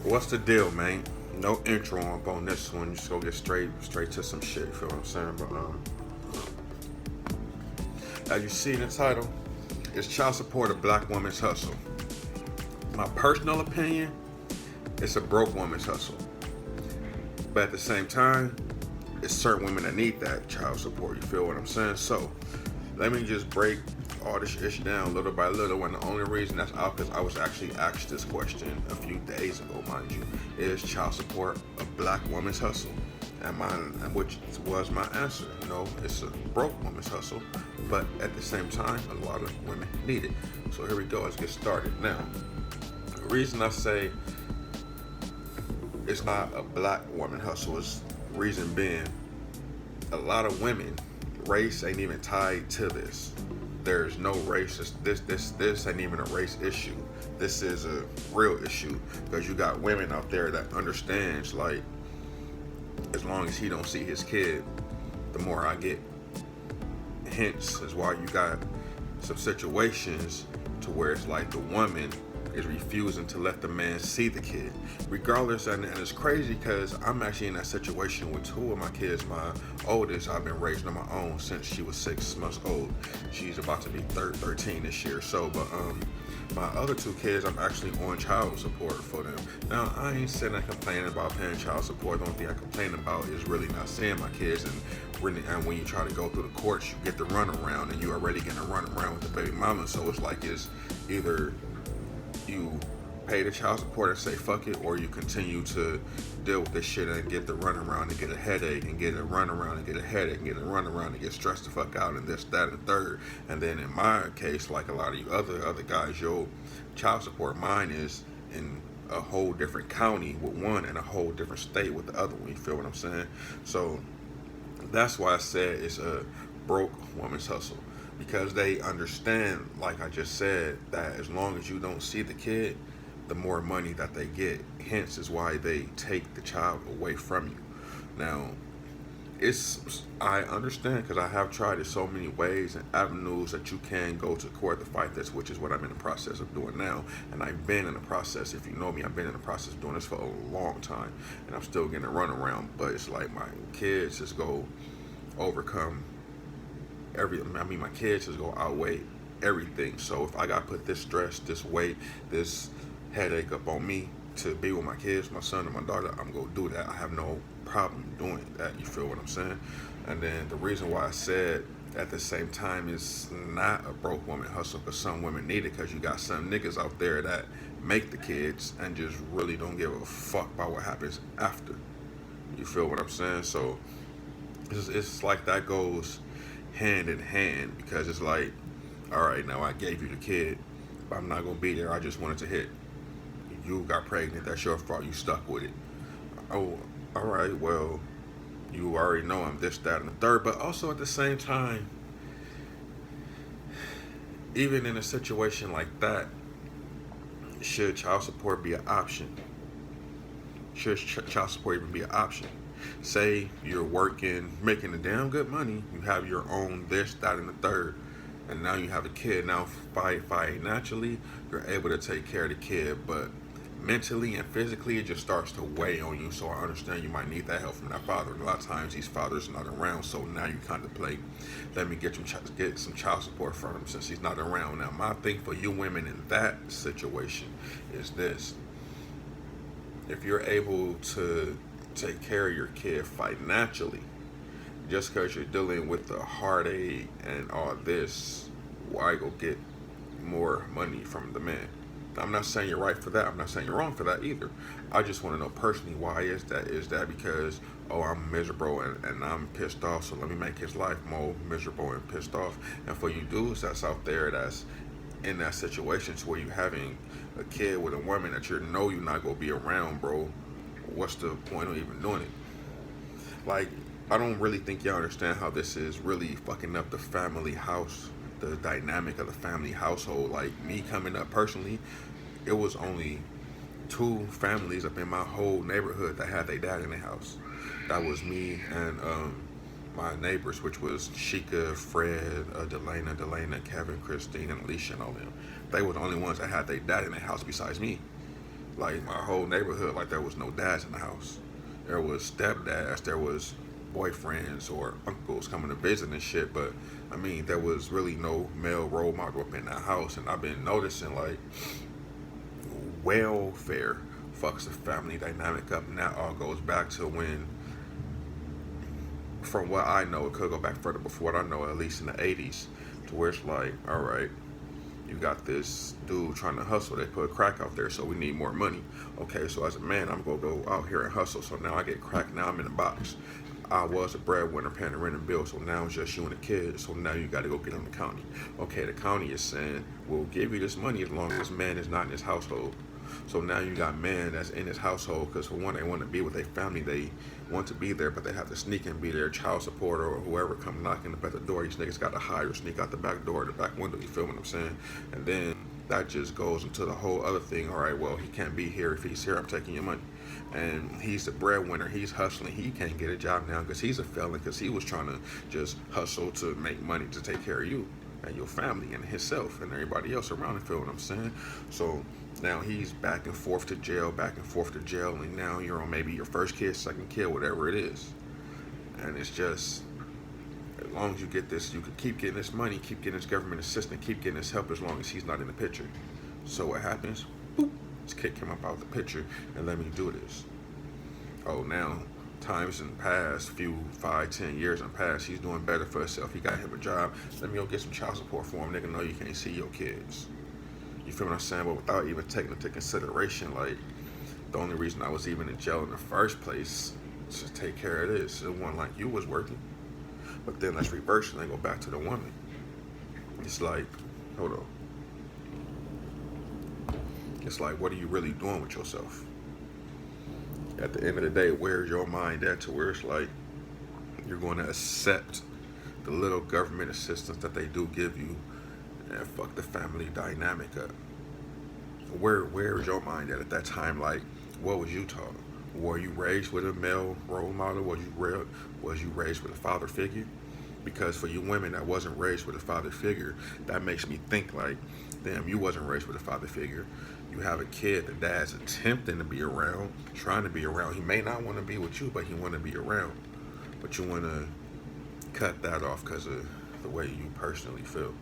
What's the deal, man? No intro up on this one. Just go get straight to some shit. You feel what I'm saying? But as you see in the title, it's child support a black woman's hustle. My personal opinion, it's a broke woman's hustle. But at the same time, it's certain women that need that child support. You feel what I'm saying? So let me just break all this ish down little by little. And the only reason that's out because I was actually asked this question a few days ago, mind you. Is child support a black woman's hustle? Which was my answer. No, it's a broke woman's hustle, but at the same time, a lot of women need it. So here we go. Let's get started. Now, the reason I say it's not a black woman hustle is reason being a lot of women race ain't even tied to this. There's no race. This ain't even a race issue. This is a real issue because you got women out there that understands like as long as he don't see his kid, the more I get. Hence is why you got some situations to where it's like the woman is refusing to let the man see the kid regardless, and it's crazy because I'm actually in that situation with two of my kids. My oldest I've been raising on my own since she was 6 months old. She's about to be 13 this year. So but my other two kids, I'm actually on child support for them. Now, I ain't sitting there complaining about paying child support. The only thing I complain about is really not seeing my kids. And when you try to go through the courts, you get the runaround, and you're already getting a runaround with the baby mama. So it's like it's either you pay the child support and say fuck it, or you continue to deal with this shit and get the runaround and get a headache and get a runaround and get a headache and get a runaround and get stressed the fuck out and this, that, and the third. And then in my case, like a lot of you other guys, your child support, mine is in a whole different county with one and a whole different state with the other one. You feel what I'm saying? So that's why I said it's a broke woman's hustle. Because they understand, like I just said, that as long as you don't see the kid, the more money that they get. Hence is why they take the child away from you. Now, I understand because I have tried it so many ways and avenues that you can go to court to fight this, which is what I'm in the process of doing now. And I've been in the process, if you know me, I've been in the process of doing this for a long time, and I'm still getting a runaround. But it's like my kids just go overcome my kids just go outweigh everything. So if I gotta put this stress, this weight, this headache up on me to be with my kids, my son and my daughter, I'm gonna do that. I have no problem doing that. You feel what I'm saying? And then the reason why I said at the same time it's not a broke woman hustle because some women need it, because you got some niggas out there that make the kids and just really don't give a fuck about what happens after. You feel what I'm saying? So it's like that goes hand in hand, because it's like, all right, now I gave you the kid, but I'm not gonna be there. I just wanted to hit. You got pregnant. That's your fault. You stuck with it. Oh, all right. Well, you already know I'm this, that, and the third. But also at the same time, even in a situation like that, should child support be an option? Should child support even be an option? Say you're working, making a damn good money, you have your own this, that, and the third, and now you have a kid. Now, financially, you're able to take care of the kid, but mentally and physically, it just starts to weigh on you. So I understand you might need that help from that father. And a lot of times, these fathers are not around, so now you contemplate, let me get some child support from him since he's not around. Now, my thing for you women in that situation is this: if you're able to take care of your kid financially, just because you're dealing with the heartache and all this, why go get more money from the man? I'm not saying you're right for that. I'm not saying you're wrong for that either. I just want to know personally, why is that? Is that because, oh, I'm miserable and I'm pissed off, so let me make his life more miserable and pissed off? And for you dudes that's out there that's in that situation to where you having a kid with a woman that you know you're not going to be around, bro, what's the point of even doing it? Like, I don't really think y'all understand how this is really fucking up the family house, the dynamic of the family household. Like, me coming up personally, it was only two families up in my whole neighborhood that had their dad in the house. That was me and my neighbors, which was Sheikah, Fred, Delana, Kevin, Christine, and Alicia, and all them. They were the only ones that had their dad in their house besides me. Like my whole neighborhood, like there was no dads in the house. There was stepdads, there was boyfriends or uncles coming to visit and shit, but I mean there was really no male role model up in that house. And I've been noticing like welfare fucks the family dynamic up, and that all goes back to when, from what I know, it could go back further before what I know, at least in the 80s, to where it's like, all right, you got this dude trying to hustle. They put crack out there, so we need more money. Okay, so as a man, I'm gonna go out here and hustle. So now I get crack. Now I'm in the box. I was a breadwinner paying the rent and bill, so now it's just you and the kids. So now you got to go get on the county. Okay, the county is saying we'll give you this money as long as this man is not in his household. So now you got men that's in his household because for one, they want to be with their family. They want to be there, but they have to sneak and be their child support or whoever come knocking up at the door. These niggas got to hide or sneak out the back door, the back window. You feel what I'm saying? And then that just goes into the whole other thing. All right, well, he can't be here. If he's here, I'm taking your money. And he's the breadwinner. He's hustling. He can't get a job now because he's a felon because he was trying to just hustle to make money to take care of you and your family and himself and everybody else around him. Feel what I'm saying? So now he's back and forth to jail, and now you're on maybe your first kid, second kid, whatever it is. And it's just, as long as you get this, you can keep getting this money, keep getting this government assistance, keep getting this help as long as he's not in the picture. So what happens? Boop, just kick him up out the picture and let me do this. Oh, now times in the past, few 5-10 years in the past, he's doing better for himself. He got him a job. Let me go get some child support for him. Nigga, know you can't see your kids. You feel what I'm saying? But without even taking into consideration, like, the only reason I was even in jail in the first place is to take care of this. It wasn't like you was working. But then let's reverse it and go back to the woman. It's like, hold on. It's like, what are you really doing with yourself? At the end of the day, where's your mind at to where it's like you're going to accept the little government assistance that they do give you and fuck the family dynamic up? Where's your mind at that time? Like, what was you taught? Were you raised with a male role model? Was you raised with a father figure? Because for you women that wasn't raised with a father figure, that makes me think like, damn, you wasn't raised with a father figure. You have a kid that dad's attempting to be around, trying to be around. He may not want to be with you, but he want to be around. But you want to cut that off because of the way you personally feel.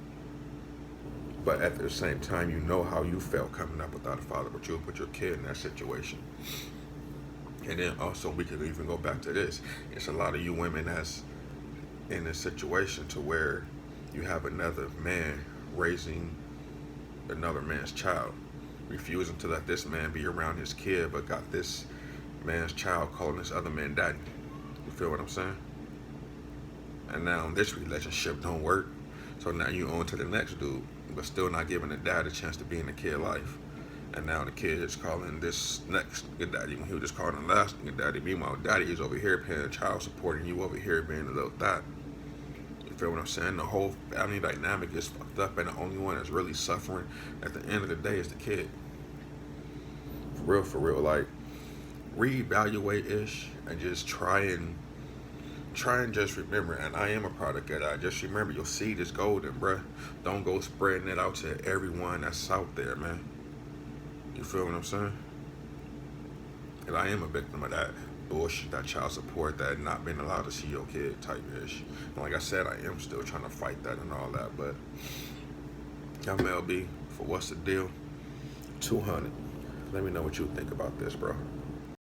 But at the same time, you know how you felt coming up without a father, but you put your kid in that situation. And then also, we could even go back to this. It's a lot of you women that's in a situation to where you have another man raising another man's child, refusing to let this man be around his kid, but got this man's child calling this other man daddy. You feel what I'm saying? And now this relationship don't work, so now you on to the next dude, but still not giving the dad a chance to be in the kid life. And now the kid is calling this next nigga daddy when he was just calling the last nigga daddy. Meanwhile, daddy is over here paying child support and you over here being a little thot. You feel what I'm saying? The whole family dynamic is fucked up, and the only one that's really suffering at the end of the day is the kid. For real, like, reevaluate ish and just try and just remember, and I am a product of that. Just remember, your seed is golden, bruh. Don't go spreading it out to everyone that's out there, man. You feel what I'm saying? And I am a victim of that bullshit, that child support, that not being allowed to see your kid type ish. And like I said, I am still trying to fight that and all that. But I'm LB for What's the Deal 200. Let me know what you think about this, bro.